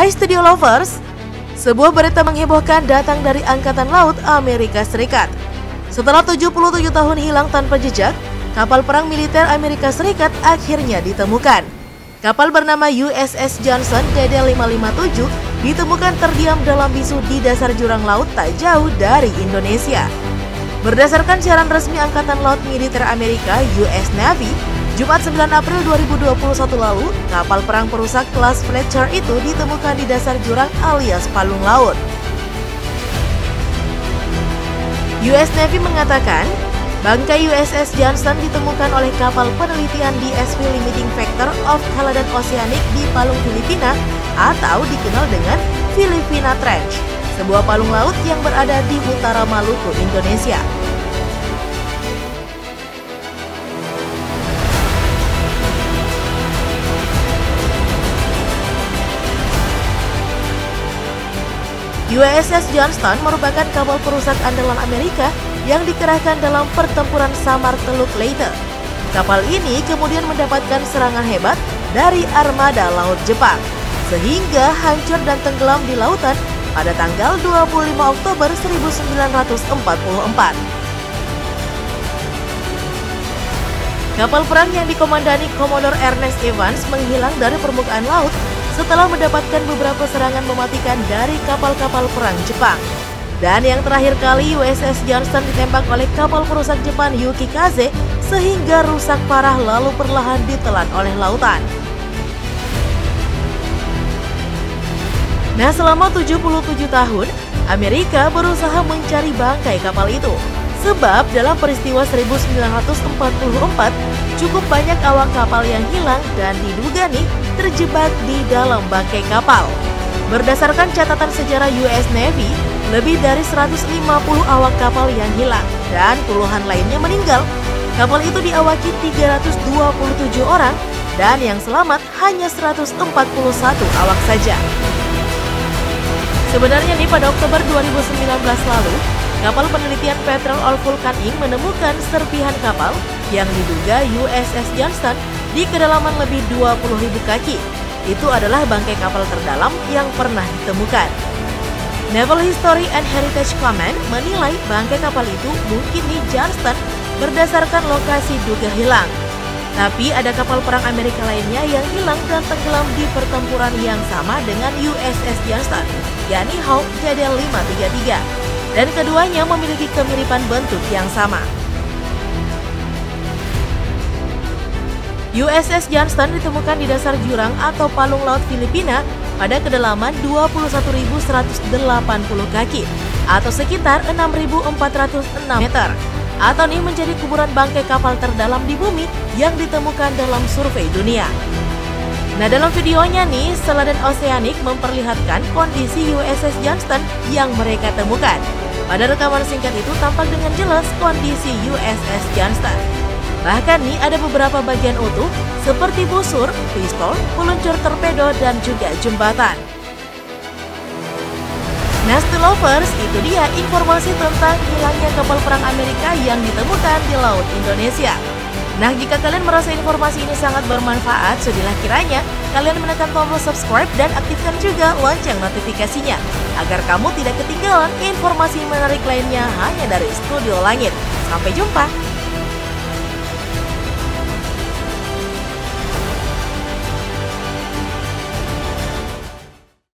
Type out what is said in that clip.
Hai Studio Lovers, sebuah berita menghebohkan datang dari Angkatan Laut Amerika Serikat. Setelah 77 tahun hilang tanpa jejak, kapal perang militer Amerika Serikat akhirnya ditemukan. Kapal bernama USS Johnson DD557 ditemukan terdiam dalam bisu di dasar jurang laut tak jauh dari Indonesia. Berdasarkan siaran resmi Angkatan Laut Militer Amerika US Navy, Jumat 9 April 2021 lalu, kapal perang perusak kelas Fletcher itu ditemukan di dasar jurang alias palung laut. US Navy mengatakan, bangkai USS Johnson ditemukan oleh kapal penelitian DSV Limiting Factor of Caledon Oceanic di Palung Filipina atau dikenal dengan Filipina Trench, sebuah palung laut yang berada di utara Maluku, Indonesia. USS Johnston merupakan kapal perusak andalan Amerika yang dikerahkan dalam pertempuran Samar Teluk Leyte. Kapal ini kemudian mendapatkan serangan hebat dari armada laut Jepang, sehingga hancur dan tenggelam di lautan pada tanggal 25 Oktober 1944. Kapal perang yang dikomandani Commodore Ernest Evans menghilang dari permukaan laut setelah mendapatkan beberapa serangan mematikan dari kapal-kapal perang Jepang. Dan yang terakhir kali USS Johnston ditembak oleh kapal perusak Jepang Yukikaze sehingga rusak parah lalu perlahan ditelan oleh lautan. Nah, selama 77 tahun, Amerika berusaha mencari bangkai kapal itu. Sebab dalam peristiwa 1944, cukup banyak awak kapal yang hilang dan diduga nih terjebak di dalam bangkai kapal. Berdasarkan catatan sejarah US Navy, lebih dari 150 awak kapal yang hilang dan puluhan lainnya meninggal. Kapal itu diawaki 327 orang dan yang selamat hanya 141 awak saja. Sebenarnya nih pada Oktober 2019 lalu, kapal penelitian Petrel All Vulcan Inc. menemukan serpihan kapal yang diduga USS Johnston di kedalaman lebih 20.000 kaki. Itu adalah bangkai kapal terdalam yang pernah ditemukan. Naval History and Heritage Command menilai bangkai kapal itu mungkin di Johnston berdasarkan lokasi duga hilang. Tapi ada kapal perang Amerika lainnya yang hilang dan tenggelam di pertempuran yang sama dengan USS Johnston, yakni Hawk DD533. Dan keduanya memiliki kemiripan bentuk yang sama. USS Johnston ditemukan di dasar jurang atau palung laut Filipina pada kedalaman 21.180 kaki atau sekitar 6.406 meter. Atau nih menjadi kuburan bangkai kapal terdalam di bumi yang ditemukan dalam survei dunia. Nah, dalam videonya nih, Caledon Oceanic memperlihatkan kondisi USS Johnston yang mereka temukan. Pada rekaman singkat itu tampak dengan jelas kondisi USS Johnston. Bahkan nih ada beberapa bagian utuh seperti busur, pistol, peluncur torpedo, dan juga jembatan. Nah, Lovers, itu dia informasi tentang hilangnya kapal perang Amerika yang ditemukan di Laut Indonesia. Nah, jika kalian merasa informasi ini sangat bermanfaat, sudilah kiranya kalian menekan tombol subscribe dan aktifkan juga lonceng notifikasinya agar kamu tidak ketinggalan informasi menarik lainnya hanya dari Studio Langit. Sampai jumpa!